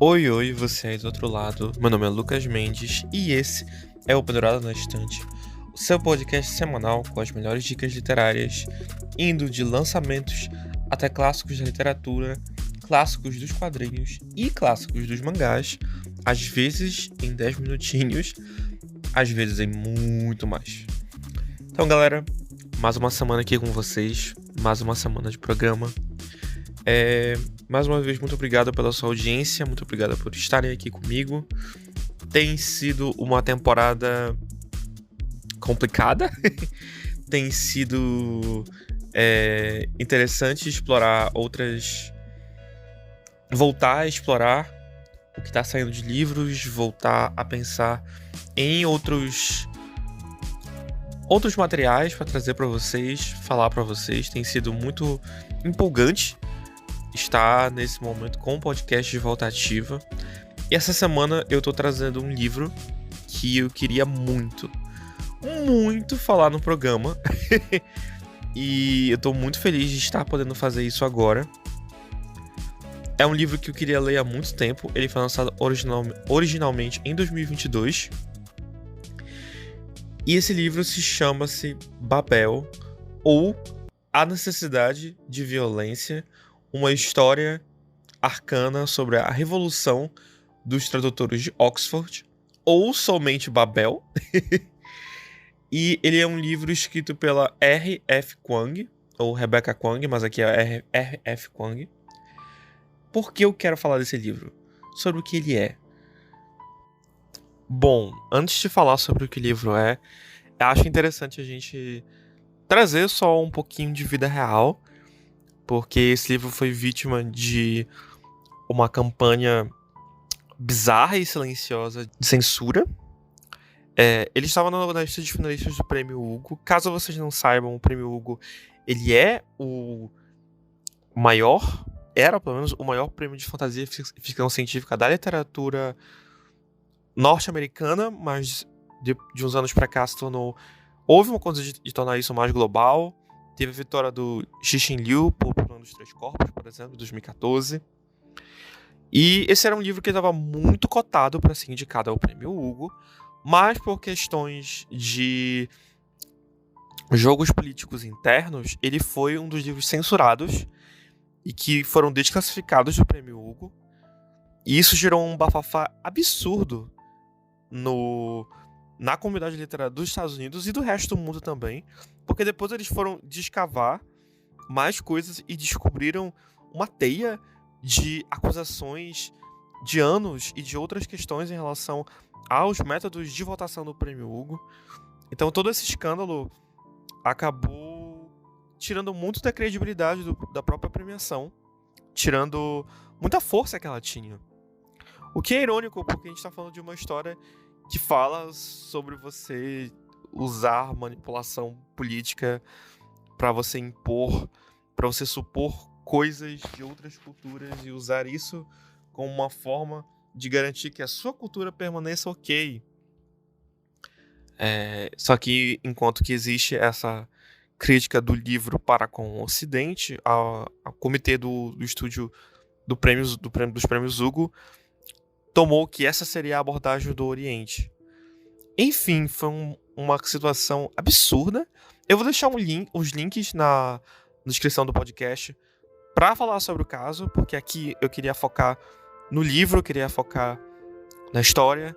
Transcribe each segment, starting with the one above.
Oi, oi, você aí do outro lado. Meu nome é Lucas Mendes e esse é o Pendurado na Estante, o seu podcast semanal com as melhores dicas literárias, indo de lançamentos até clássicos da literatura, clássicos dos quadrinhos e clássicos dos mangás, às vezes em 10 minutinhos, às vezes em muito mais. Então, galera, mais uma semana aqui com vocês, mais uma semana de programa. Mais uma vez, muito obrigado pela sua audiência, muito obrigado por estarem aqui comigo. Tem sido uma temporada complicada, tem sido interessante explorar voltar a explorar o que está saindo de livros, voltar a pensar em outros materiais para trazer para vocês, falar para vocês. Tem sido muito empolgante estar nesse momento com o podcast de volta ativa. E essa semana eu tô trazendo um livro que eu queria muito falar no programa. E eu tô muito feliz de estar podendo fazer isso agora. É um livro que eu queria ler há muito tempo. Ele foi lançado originalmente em 2022. E esse livro chama-se Babel, ou A Necessidade de Violência, uma história arcana sobre a revolução dos tradutores de Oxford, ou somente Babel. E ele é um livro escrito pela R.F. Kuang, ou Rebecca Kuang, mas aqui é R.F. Kuang. Por que eu quero falar desse livro? Sobre o que ele é. Bom, antes de falar sobre o que o livro é, eu acho interessante a gente trazer só um pouquinho de vida real, porque esse livro foi vítima de uma campanha bizarra e silenciosa de censura. Ele estava na lista de finalistas do Prêmio Hugo. Caso vocês não saibam, o Prêmio Hugo ele é o maior, era pelo menos o maior prêmio de fantasia e ficção científica da literatura norte-americana, mas de uns anos pra cá houve uma coisa de tornar isso mais global. Teve a vitória do Cixin Liu por Plano dos Três Corpos, por exemplo, em 2014. E esse era um livro que estava muito cotado para ser indicado ao Prêmio Hugo, mas por questões de jogos políticos internos, ele foi um dos livros censurados e que foram desclassificados do Prêmio Hugo. E isso gerou um bafafá absurdo na comunidade literária dos Estados Unidos e do resto do mundo também, porque depois eles foram descavar mais coisas e descobriram uma teia de acusações de anos e de outras questões em relação aos métodos de votação do Prêmio Hugo. Então todo esse escândalo acabou tirando muito da credibilidade da própria premiação, tirando muita força que ela tinha. O que é irônico, porque a gente está falando de uma história que fala sobre você usar manipulação política para você impor, para você supor coisas de outras culturas e usar isso como uma forma de garantir que a sua cultura permaneça ok. Só que enquanto que existe essa crítica do livro para com o Ocidente, a comitê do estúdio dos prêmios Hugo tomou que essa seria a abordagem do Oriente. Enfim, foi uma situação absurda. Eu vou deixar os links na descrição do podcast para falar sobre o caso, porque aqui eu queria focar no livro, eu queria focar na história,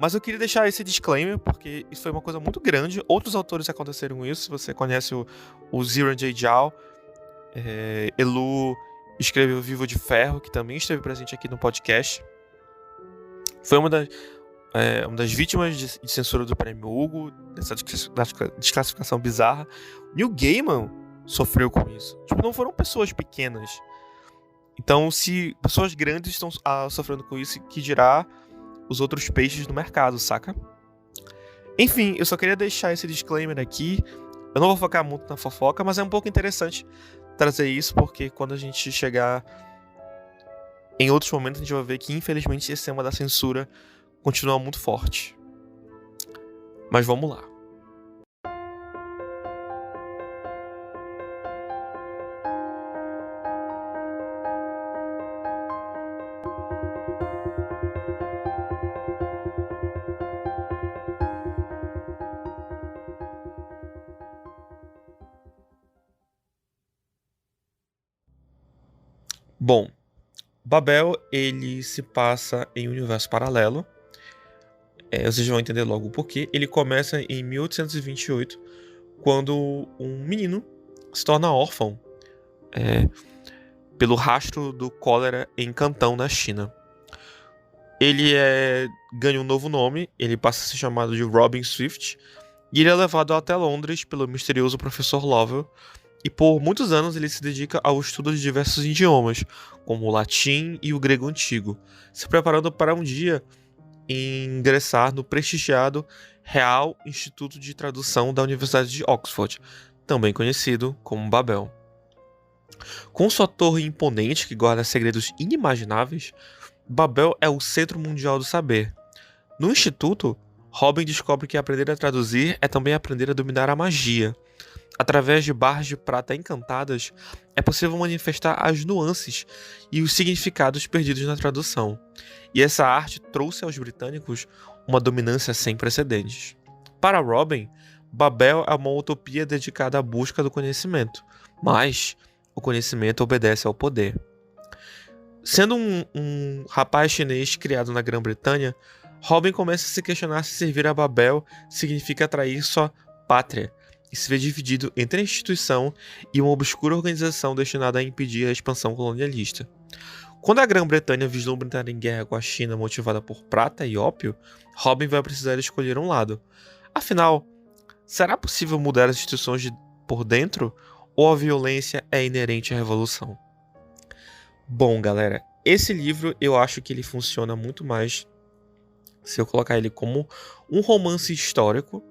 mas eu queria deixar esse disclaimer, porque isso foi uma coisa muito grande. Outros autores aconteceram isso. Se você conhece o Ziran J. Zhao, escreveu Vivo de Ferro, que também esteve presente aqui no podcast. Foi uma das vítimas de censura do Prêmio Hugo, dessa desclassificação bizarra. Neil Gaiman sofreu com isso. Não foram pessoas pequenas. Então, se pessoas grandes estão sofrendo com isso, que dirá os outros peixes no mercado, saca? Enfim, eu só queria deixar esse disclaimer aqui. Eu não vou focar muito na fofoca, mas é um pouco interessante trazer isso, porque quando a gente chegar em outros momentos, a gente vai ver que, infelizmente, esse tema da censura continua muito forte. Mas vamos lá. Bom, Babel, ele se passa em um universo paralelo. Vocês vão entender logo o porquê. Ele começa em 1828, quando um menino se torna órfão pelo rastro do cólera em Cantão, na China. Ele ganha um novo nome, ele passa a ser chamado de Robin Swift, e ele é levado até Londres pelo misterioso professor Lovell, e por muitos anos ele se dedica ao estudo de diversos idiomas, como o latim e o grego antigo, se preparando para um dia ingressar no prestigiado Real Instituto de Tradução da Universidade de Oxford, também conhecido como Babel. Com sua torre imponente que guarda segredos inimagináveis, Babel é o centro mundial do saber. No instituto, Robin descobre que aprender a traduzir é também aprender a dominar a magia. Através de barras de prata encantadas, é possível manifestar as nuances e os significados perdidos na tradução. E essa arte trouxe aos britânicos uma dominância sem precedentes. Para Robin, Babel é uma utopia dedicada à busca do conhecimento, mas o conhecimento obedece ao poder. Sendo um rapaz chinês criado na Grã-Bretanha, Robin começa a se questionar se servir a Babel significa atrair sua pátria, e se vê dividido entre a instituição e uma obscura organização destinada a impedir a expansão colonialista. Quando a Grã-Bretanha vislumbra entrar em guerra com a China motivada por prata e ópio, Robin vai precisar escolher um lado. Afinal, será possível mudar as instituições por dentro, ou a violência é inerente à revolução? Bom, galera, esse livro eu acho que ele funciona muito mais se eu colocar ele como um romance histórico,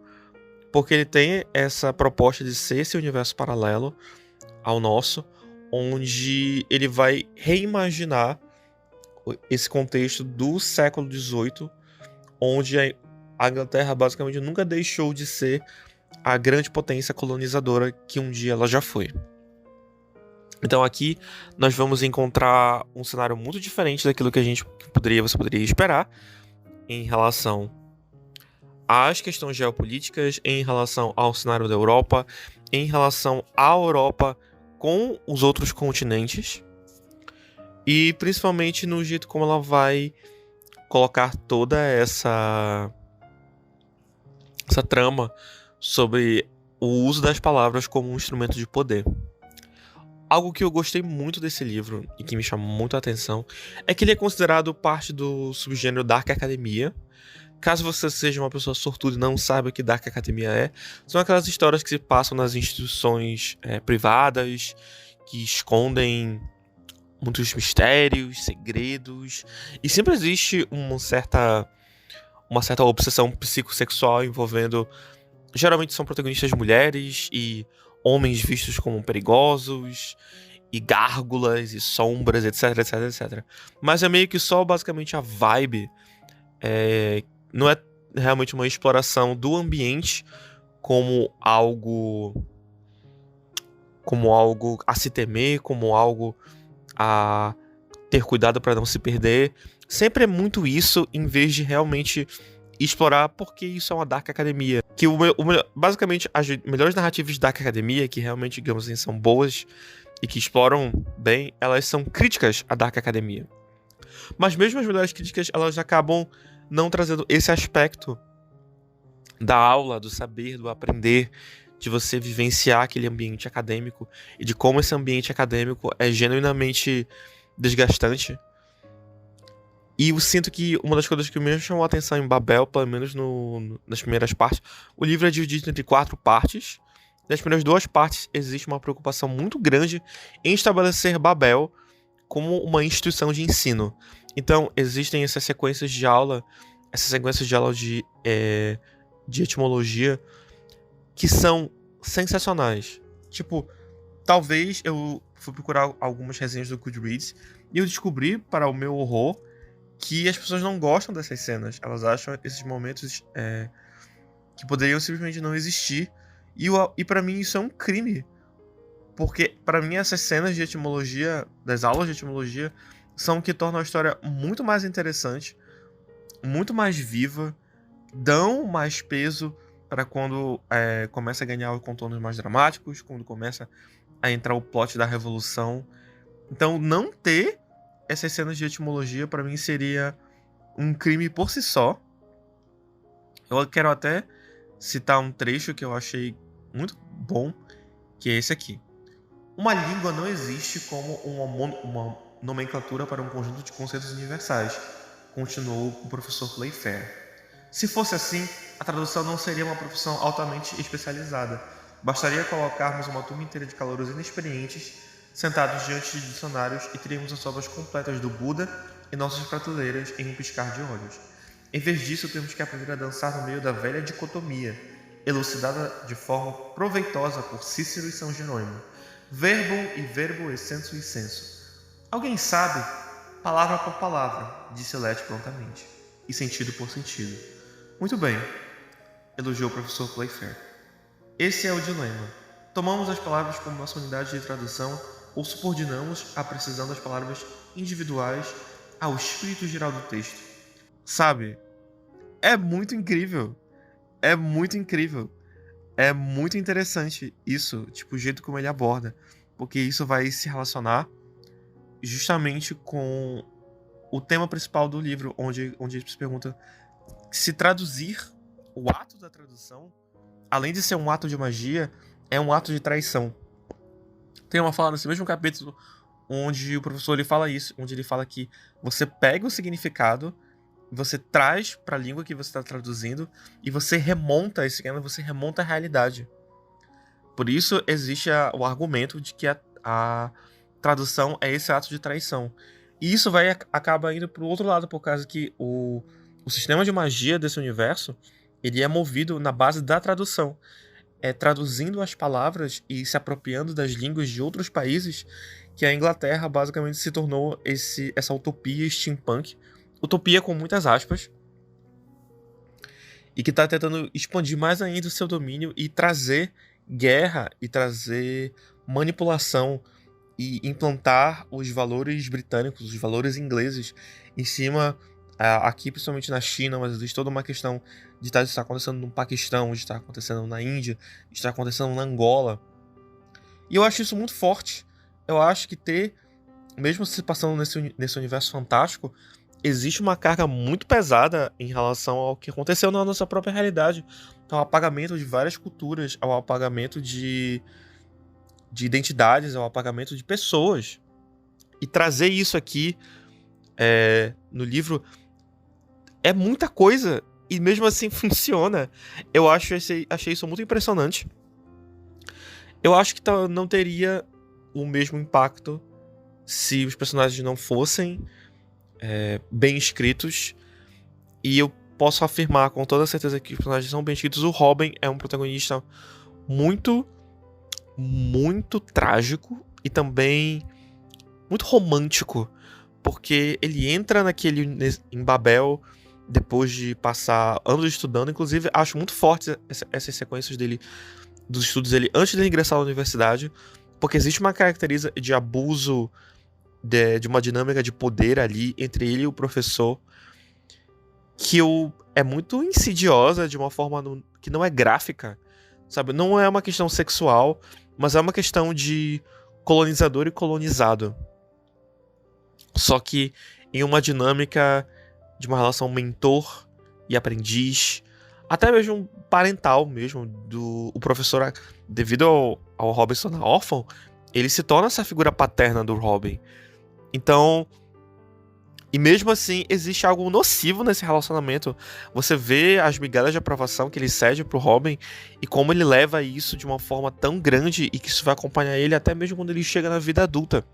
porque ele tem essa proposta de ser esse universo paralelo ao nosso, onde ele vai reimaginar esse contexto do século XVIII, onde a Inglaterra basicamente nunca deixou de ser a grande potência colonizadora que um dia ela já foi. Então aqui nós vamos encontrar um cenário muito diferente daquilo que você poderia esperar em relação às questões geopolíticas, em relação ao cenário da Europa, em relação à Europa com os outros continentes, e principalmente no jeito como ela vai colocar toda essa trama sobre o uso das palavras como um instrumento de poder. Algo que eu gostei muito desse livro e que me chamou muito a atenção é que ele é considerado parte do subgênero Dark Academia. Caso você seja uma pessoa sortuda e não saiba o que Dark Academia são aquelas histórias que se passam nas instituições privadas, que escondem muitos mistérios, segredos, e sempre existe uma certa obsessão psicossexual envolvendo... Geralmente são protagonistas mulheres e homens vistos como perigosos, e gárgulas, e sombras, etc, etc, etc. Mas é meio que só basicamente a vibe... não é realmente uma exploração do ambiente como algo a se temer, como algo a ter cuidado para não se perder. Sempre é muito isso, em vez de realmente explorar porque isso é uma Dark Academia. Que basicamente as melhores narrativas de Dark Academia, que realmente, digamos assim, são boas e que exploram bem, elas são críticas à Dark Academia. Mas mesmo as melhores críticas, elas acabam não trazendo esse aspecto da aula, do saber, do aprender, de você vivenciar aquele ambiente acadêmico e de como esse ambiente acadêmico é genuinamente desgastante. E eu sinto que uma das coisas que me chamou a atenção em Babel, pelo menos nas primeiras partes, o livro é dividido entre 4 partes. Nas primeiras 2 partes existe uma preocupação muito grande em estabelecer Babel como uma instituição de ensino. Então, existem essas sequências de aula de etimologia que são sensacionais. Tipo, talvez eu fui procurar algumas resenhas do Goodreads e eu descobri, para o meu horror, que as pessoas não gostam dessas cenas. Elas acham esses momentos que poderiam simplesmente não existir. E para mim isso é um crime. Porque para mim essas cenas de etimologia, das aulas de etimologia, são o que tornam a história muito mais interessante, muito mais viva, dão mais peso para quando começa a ganhar contornos mais dramáticos, quando começa a entrar o plot da revolução. Então, não ter essas cenas de etimologia, pra mim, seria um crime por si só. Eu quero até citar um trecho que eu achei muito bom, que é esse aqui. Uma língua não existe como uma nomenclatura para um conjunto de conceitos universais, continuou o professor Playfair. Se fosse assim, a tradução não seria uma profissão altamente especializada. Bastaria colocarmos uma turma inteira de calouros inexperientes sentados diante de dicionários e teríamos as obras completas do Buda em nossas prateleiras em um piscar de olhos. Em vez disso, temos que aprender a dançar no meio da velha dicotomia, elucidada de forma proveitosa por Cícero e São Jerônimo. Verbum e verbo e senso e senso. Alguém sabe? Palavra por palavra, disse Lete prontamente. E sentido por sentido. Muito bem, elogiou o professor Playfair. Esse é o dilema. Tomamos as palavras como nossa unidade de tradução ou subordinamos a precisão das palavras individuais ao espírito geral do texto. Sabe, é muito incrível. É muito incrível. É muito interessante isso, tipo, o jeito como ele aborda. Porque isso vai se relacionar justamente com o tema principal do livro, onde ele se pergunta se traduzir, o ato da tradução, além de ser um ato de magia, é um ato de traição. Tem uma fala nesse mesmo capítulo onde o professor ele fala isso, onde ele fala que você pega o significado, você traz para a língua que você está traduzindo e você remonta esse significado, você remonta a realidade. Por isso existe o argumento de que a tradução é esse ato de traição. E isso acaba indo pro outro lado, por causa que o sistema de magia desse universo, ele é movido na base da tradução. É traduzindo as palavras e se apropriando das línguas de outros países que a Inglaterra basicamente se tornou essa utopia steampunk. Utopia com muitas aspas. E que está tentando expandir mais ainda o seu domínio e trazer guerra e trazer manipulação e implantar os valores britânicos, os valores ingleses em cima, aqui principalmente na China, mas existe toda uma questão de estar acontecendo no Paquistão, de estar acontecendo na Índia, de estar acontecendo na Angola. E eu acho isso muito forte. Eu acho que mesmo se passando nesse universo fantástico, existe uma carga muito pesada em relação ao que aconteceu na nossa própria realidade. Ao apagamento de várias culturas, ao apagamento de identidades, ao apagamento de pessoas. E trazer isso aqui no livro é muita coisa e mesmo assim funciona. Eu achei isso muito impressionante. Eu acho que não teria o mesmo impacto se os personagens não fossem bem escritos. E eu posso afirmar com toda certeza que os personagens são bem escritos. O Robin é um protagonista muito, muito trágico e também muito romântico, porque ele entra em Babel depois de passar anos estudando. Inclusive, acho muito forte essas sequências dele, dos estudos dele antes de ele ingressar na universidade, porque existe uma característica de abuso de uma dinâmica de poder ali entre ele e o professor que é muito insidiosa, de uma forma que não é gráfica, sabe? Não é uma questão sexual, mas é uma questão de colonizador e colonizado. Só que em uma dinâmica de uma relação mentor e aprendiz, até mesmo parental mesmo, o professor, devido ao Robin se tornar órfão, ele se torna essa figura paterna do Robin. Então, e mesmo assim, existe algo nocivo nesse relacionamento. Você vê as migalhas de aprovação que ele cede pro Robin e como ele leva isso de uma forma tão grande e que isso vai acompanhar ele até mesmo quando ele chega na vida adulta.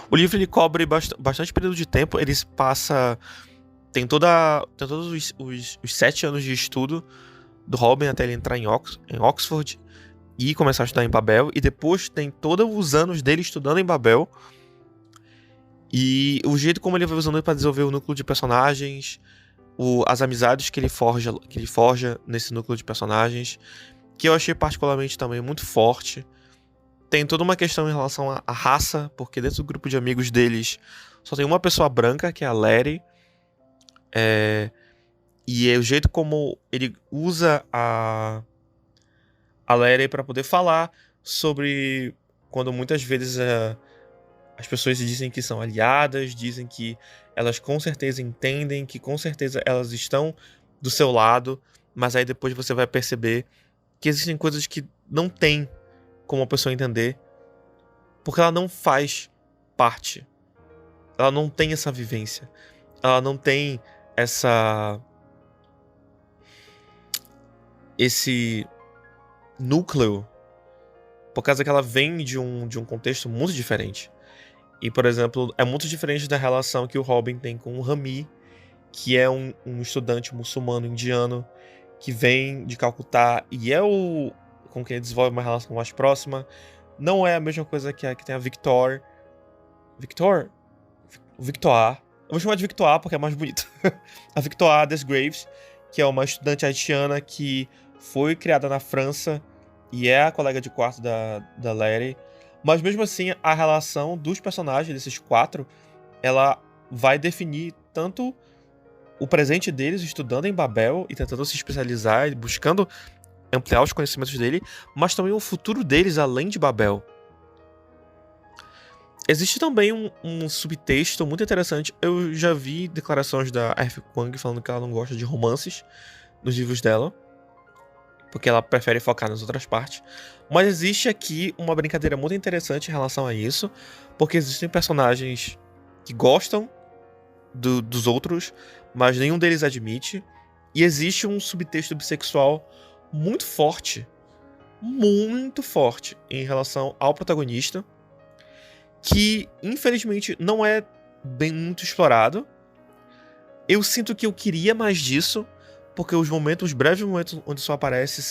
O livro ele cobre bastante período de tempo. Ele passa... Tem todos os 7 anos de estudo do Robin até ele entrar em Oxford e começar a estudar em Babel. E depois tem todos os anos dele estudando em Babel. E o jeito como ele vai usando para desenvolver o núcleo de personagens, as amizades que ele forja nesse núcleo de personagens, que eu achei particularmente também muito forte. Tem toda uma questão em relação à raça, porque dentro do grupo de amigos deles só tem uma pessoa branca, que é a Letty. E é o jeito como ele usa a Letty para poder falar sobre quando muitas vezes As pessoas dizem que são aliadas, dizem que elas com certeza entendem, que com certeza elas estão do seu lado, mas aí depois você vai perceber que existem coisas que não tem como a pessoa entender, porque ela não faz parte. Ela não tem essa vivência. Ela não tem esse núcleo, por causa que ela vem de um contexto muito diferente. E, por exemplo, é muito diferente da relação que o Robin tem com o Rami, que é um estudante muçulmano indiano que vem de Calcutá e é o com quem ele desenvolve uma relação mais próxima. Não é a mesma coisa que tem a Victor. Victor? Victoire. Eu vou chamar de Victoire porque é mais bonito. A Victoire Desgraves, que é uma estudante haitiana que foi criada na França e é a colega de quarto da Letty. Mas mesmo assim, a relação dos personagens, desses 4, ela vai definir tanto o presente deles estudando em Babel e tentando se especializar e buscando ampliar os conhecimentos dele, mas também o futuro deles além de Babel. Existe também um subtexto muito interessante. Eu já vi declarações da R.F. Kuang falando que ela não gosta de romances nos livros dela, porque ela prefere focar nas outras partes. Mas existe aqui uma brincadeira muito interessante em relação a isso, porque existem personagens que gostam dos outros, mas nenhum deles admite. E existe um subtexto bissexual muito forte em relação ao protagonista, que infelizmente não é bem muito explorado. Eu sinto que eu queria mais disso, porque os breves momentos onde isso aparece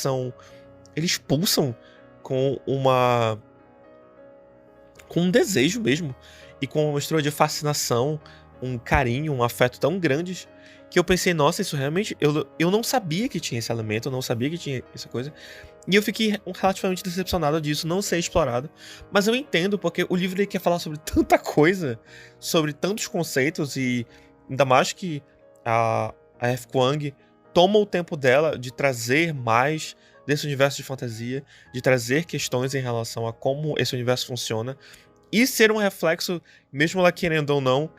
eles pulsam com um desejo mesmo, e com uma mistura de fascinação, um carinho, um afeto tão grandes, que eu pensei, nossa, isso realmente... Eu não sabia que tinha esse elemento, eu não sabia que tinha essa coisa, e eu fiquei relativamente decepcionado disso não ser explorado. Mas eu entendo, porque o livro ele quer falar sobre tanta coisa, sobre tantos conceitos, e ainda mais que a F. Kuang toma o tempo dela de trazer mais desse universo de fantasia, de trazer questões em relação a como esse universo funciona, e ser um reflexo, mesmo ela querendo ou não,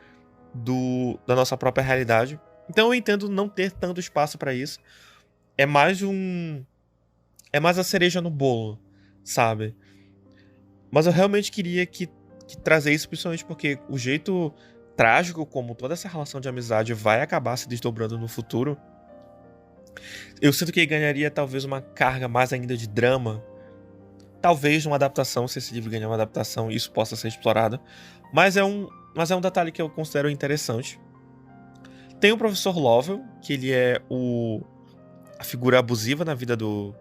da nossa própria realidade. Então eu entendo não ter tanto espaço pra isso. É mais a cereja no bolo, sabe? Mas eu realmente queria que trazer isso, principalmente porque o jeito trágico como toda essa relação de amizade vai acabar se desdobrando no futuro, eu sinto que ganharia talvez uma carga mais ainda de drama. Talvez numa adaptação, se esse livro ganhar uma adaptação, isso possa ser explorado. Mas é um detalhe que eu considero interessante. Tem o professor Lovell, que ele é a figura abusiva na vida do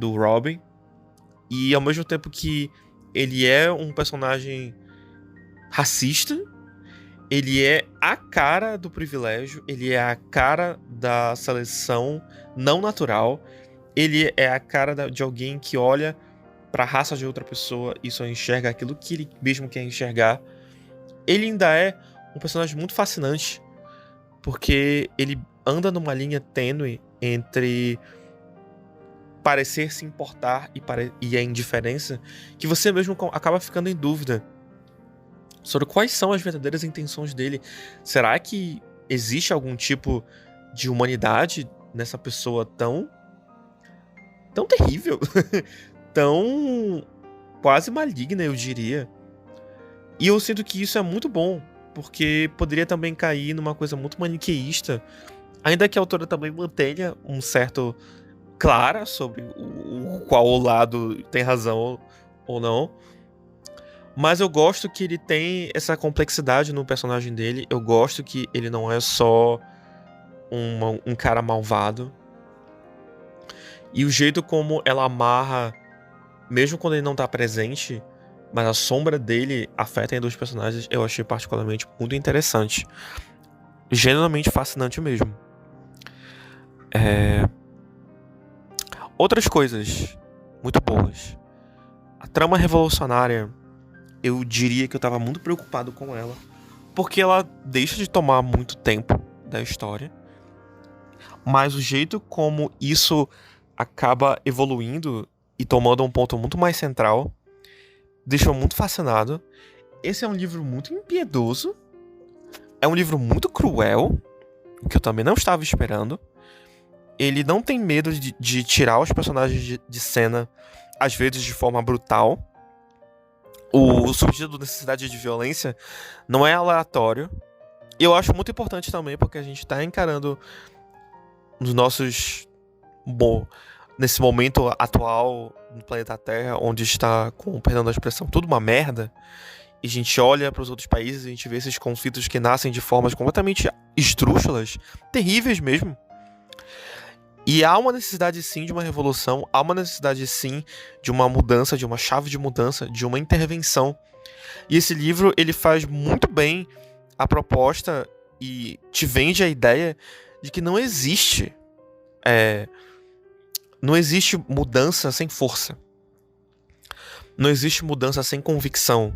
Robin. E ao mesmo tempo que ele é um personagem racista, ele é a cara do privilégio, ele é a cara da seleção não natural, ele é a cara de alguém que olha pra raça de outra pessoa e só enxerga aquilo que ele mesmo quer enxergar. Ele ainda é um personagem muito fascinante, porque ele anda numa linha tênue entre parecer se importar e a indiferença, que você mesmo acaba ficando em dúvida sobre quais são as verdadeiras intenções dele. Será que existe algum tipo de humanidade nessa pessoa tão terrível, tão quase maligna, eu diria? E eu sinto que isso é muito bom, porque poderia também cair numa coisa muito maniqueísta, ainda que a autora também mantenha um certo clara sobre qual lado tem razão ou não. Mas eu gosto que ele tem essa complexidade no personagem dele. Eu gosto que ele não é só um cara malvado. E o jeito como ela amarra, mesmo quando ele não tá presente, mas a sombra dele afeta em dois personagens, eu achei particularmente muito interessante. Genuinamente fascinante mesmo. Outras coisas muito boas. A trama revolucionária, eu diria que eu tava muito preocupado com ela, porque ela deixa de tomar muito tempo da história, mas o jeito como isso acaba evoluindo e tomando um ponto muito mais central deixou muito fascinado. esse é um livro muito impiedoso, é um livro muito cruel, o que eu também não estava esperando. Ele não tem medo de tirar os personagens de cena, às vezes de forma brutal. O surgido da necessidade de violência não é aleatório. E eu acho muito importante também, porque a gente tá encarando nos nossos... Bom, nesse momento atual no planeta Terra, onde está, com perdão da expressão, tudo uma merda, e a gente olha para os outros países e a gente vê esses conflitos que nascem de formas completamente esdrúxulas, terríveis mesmo. E há uma necessidade sim de uma revolução, há uma necessidade sim de uma mudança, de uma chave de mudança, de uma intervenção. E esse livro, ele faz muito bem a proposta e te vende a ideia de que não existe mudança sem força. Não existe mudança sem convicção.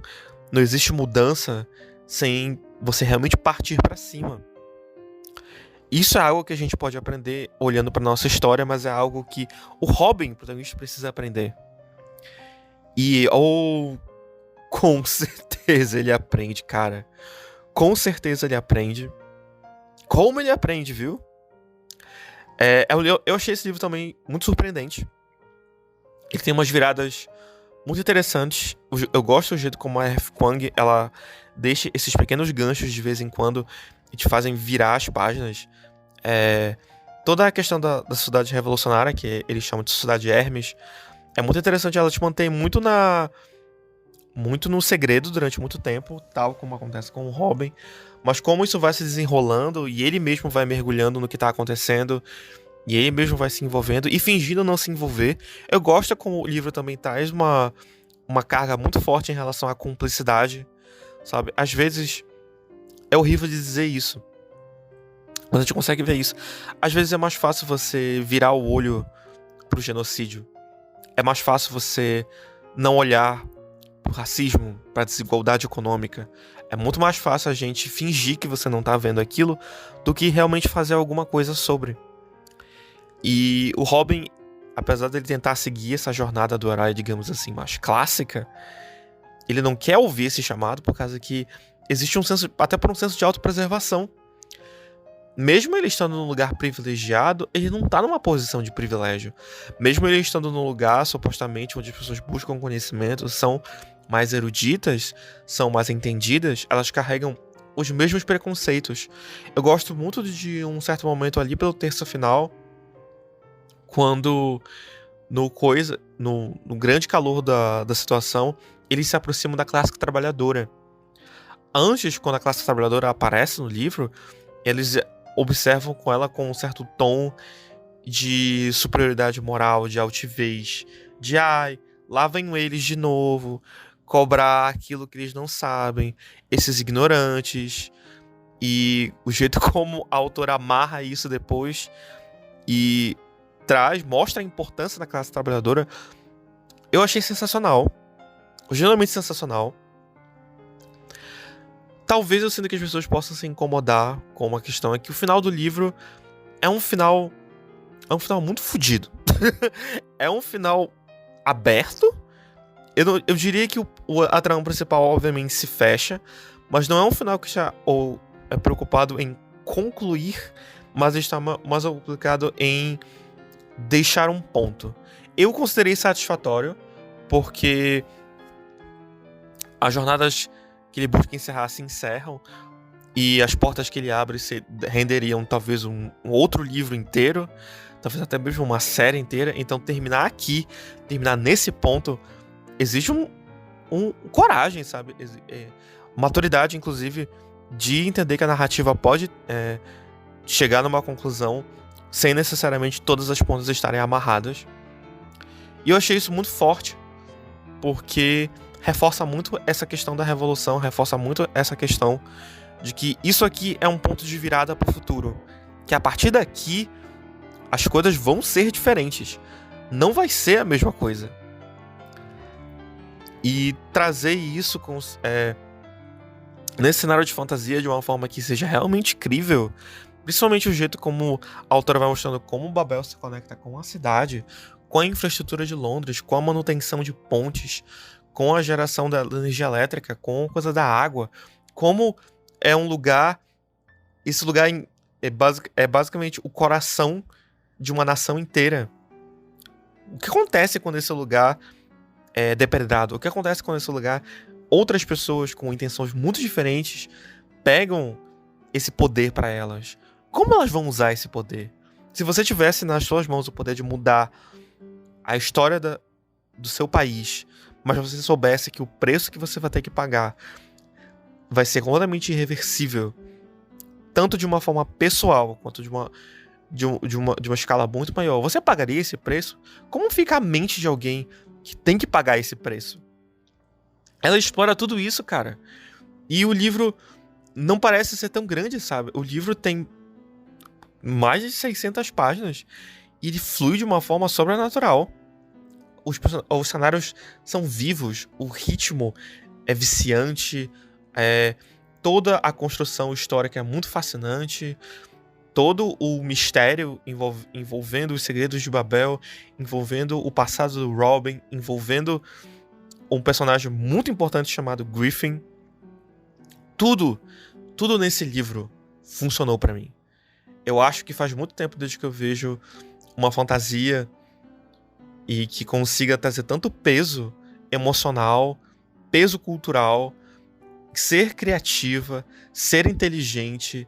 Não existe mudança sem você realmente partir para cima. Isso é algo que a gente pode aprender olhando para nossa história, mas é algo que o Robin, o protagonista, precisa aprender. E com certeza ele aprende, cara. Com certeza ele aprende. Como ele aprende, viu? Eu achei esse livro também muito surpreendente. Ele tem umas viradas muito interessantes. Eu gosto do jeito como a R.F. Kuang, ela deixa esses pequenos ganchos de vez em quando e te fazem virar as páginas. Toda a questão da sociedade revolucionária, que eles chamam de sociedade Hermes, é muito interessante. Ela te mantém muito no segredo durante muito tempo, tal como acontece com o Robin. Mas como isso vai se desenrolando e ele mesmo vai mergulhando no que tá acontecendo, e ele mesmo vai se envolvendo e fingindo não se envolver. Eu gosto como o livro também traz uma carga muito forte em relação à cumplicidade, sabe? Às vezes é horrível de dizer isso, mas a gente consegue ver isso. Às vezes é mais fácil você virar o olho pro genocídio. É mais fácil você não olhar pro racismo, pra desigualdade econômica. É muito mais fácil a gente fingir que você não tá vendo aquilo do que realmente fazer alguma coisa sobre. E o Robin, apesar dele tentar seguir essa jornada do herói, digamos assim, mais clássica, ele não quer ouvir esse chamado por causa que existe um senso, até por um senso de autopreservação. Mesmo ele estando num lugar privilegiado, ele não tá numa posição de privilégio. Mesmo ele estando num lugar, supostamente, onde as pessoas buscam conhecimento, são mais eruditas, são mais entendidas, elas carregam os mesmos preconceitos. Eu gosto muito de um certo momento ali pelo terço final, quando no grande calor da situação, eles se aproximam da classe trabalhadora. Antes, quando a classe trabalhadora aparece no livro, eles observam com ela com um certo tom de superioridade moral, de altivez, de lá vem eles de novo, cobrar aquilo que eles não sabem, esses ignorantes. E o jeito como a autora amarra isso depois e mostra a importância da classe trabalhadora, eu achei sensacional, genuinamente sensacional. Talvez eu sinta que as pessoas possam se incomodar com uma questão, é que o final do livro é um final muito fodido. É um final aberto. Eu diria que a trama principal obviamente se fecha, mas não é um final que já é preocupado em concluir, mas está mais preocupado em deixar um ponto. Eu considerei satisfatório, porque as jornadas que ele busca encerrar se encerram, e as portas que ele abre renderiam talvez um outro livro inteiro, talvez até mesmo uma série inteira. Então terminar nesse ponto, exige um coragem, sabe? Maturidade, inclusive, de entender que a narrativa pode chegar numa conclusão sem necessariamente todas as pontas estarem amarradas. E eu achei isso muito forte, porque reforça muito essa questão da revolução, reforça muito essa questão de que isso aqui é um ponto de virada para o futuro. Que a partir daqui, as coisas vão ser diferentes. Não vai ser a mesma coisa. E trazer isso nesse cenário de fantasia de uma forma que seja realmente incrível, principalmente o jeito como a autora vai mostrando como o Babel se conecta com a cidade, com a infraestrutura de Londres, com a manutenção de pontes, com a geração da energia elétrica, com a coisa da água, como é um lugar... Esse lugar é basicamente o coração de uma nação inteira. O que acontece quando esse lugar é depredado? O que acontece quando esse lugar... Outras pessoas com intenções muito diferentes pegam esse poder para elas. Como elas vão usar esse poder? Se você tivesse nas suas mãos o poder de mudar a história do seu país, mas você soubesse que o preço que você vai ter que pagar vai ser completamente irreversível, tanto de uma forma pessoal quanto de uma escala muito maior, você pagaria esse preço? Como fica a mente de alguém que tem que pagar esse preço? Ela explora tudo isso, cara. E o livro não parece ser tão grande, sabe? O livro tem mais de 600 páginas e ele flui de uma forma sobrenatural. Os cenários são vivos, o ritmo é viciante, toda a construção histórica é muito fascinante, todo o mistério envolvendo os segredos de Babel, envolvendo o passado do Robin, envolvendo um personagem muito importante chamado Griffin. Tudo nesse livro funcionou pra mim. Eu acho que faz muito tempo desde que eu vejo uma fantasia e que consiga trazer tanto peso emocional, peso cultural, ser criativa, ser inteligente,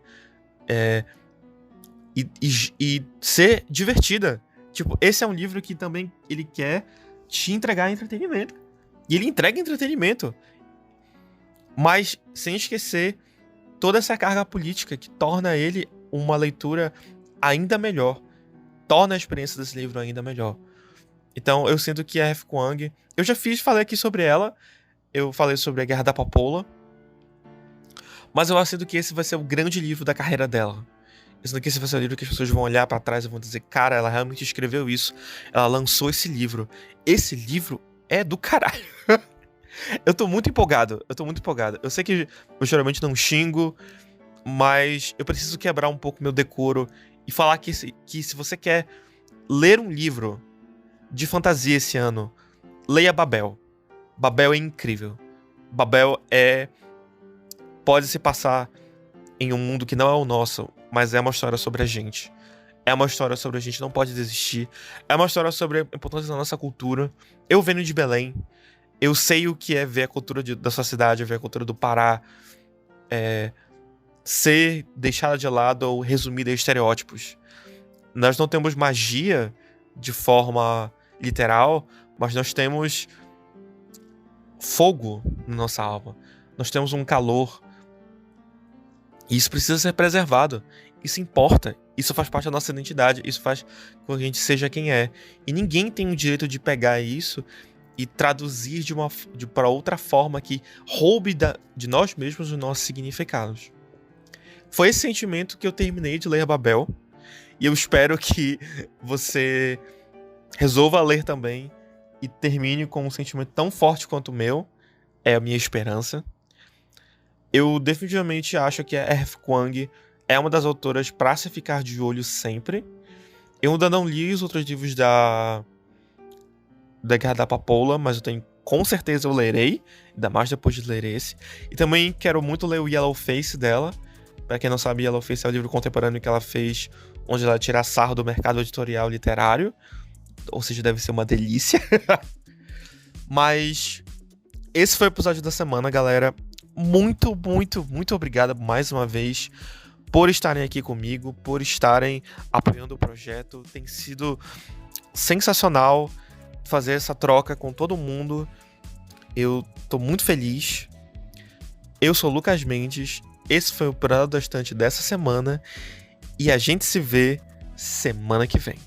e ser divertida. Tipo, esse é um livro que também ele quer te entregar entretenimento. E ele entrega entretenimento. Mas sem esquecer toda essa carga política que torna ele uma leitura ainda melhor. Torna a experiência desse livro ainda melhor. Então eu sinto que a R.F. Kuang... Eu já falei aqui sobre ela. Eu falei sobre a Guerra da Papoula. Mas eu sinto que esse vai ser o grande livro da carreira dela. Eu sinto que esse vai ser o livro que as pessoas vão olhar pra trás e vão dizer: cara, ela realmente escreveu isso. Ela lançou esse livro. Esse livro é do caralho. Eu tô muito empolgado. Eu sei que eu geralmente não xingo, mas eu preciso quebrar um pouco meu decoro e falar que se você quer ler um livro de fantasia esse ano, leia Babel. Babel é incrível. Babel pode se passar em um mundo que não é o nosso, mas é uma história sobre a gente. É uma história sobre a gente não pode desistir. É uma história sobre a importância da nossa cultura. Eu venho de Belém. Eu sei o que é ver a cultura da sua cidade, ver a cultura do Pará ser deixada de lado ou resumida em estereótipos. Nós não temos magia de forma literal, mas nós temos fogo na nossa alma. Nós temos um calor. E isso precisa ser preservado. Isso importa. Isso faz parte da nossa identidade. Isso faz com que a gente seja quem é. E ninguém tem o direito de pegar isso e traduzir para outra forma que roube de nós mesmos os nossos significados. Foi esse sentimento que eu terminei de ler Babel. E eu espero que você resolva ler também e termine com um sentimento tão forte quanto o meu. É a minha esperança. Eu definitivamente acho que a R.F. Kuang é uma das autoras para se ficar de olho sempre. Eu ainda não li os outros livros da Guerra da Papoula, mas com certeza eu lerei, ainda mais depois de ler esse. E também quero muito ler o Yellow Face dela. Pra quem não sabe, Yellow Face é o livro contemporâneo que ela fez, onde ela tira sarro do mercado editorial literário. Ou seja, deve ser uma delícia. Mas esse foi o episódio da semana, galera. Muito, muito, muito obrigado mais uma vez por estarem aqui comigo, por estarem apoiando o projeto. Tem sido sensacional fazer essa troca com todo mundo. Eu tô muito feliz. Eu sou o Lucas Mendes. Esse foi o Pirata da Estante dessa semana. E a gente se vê semana que vem.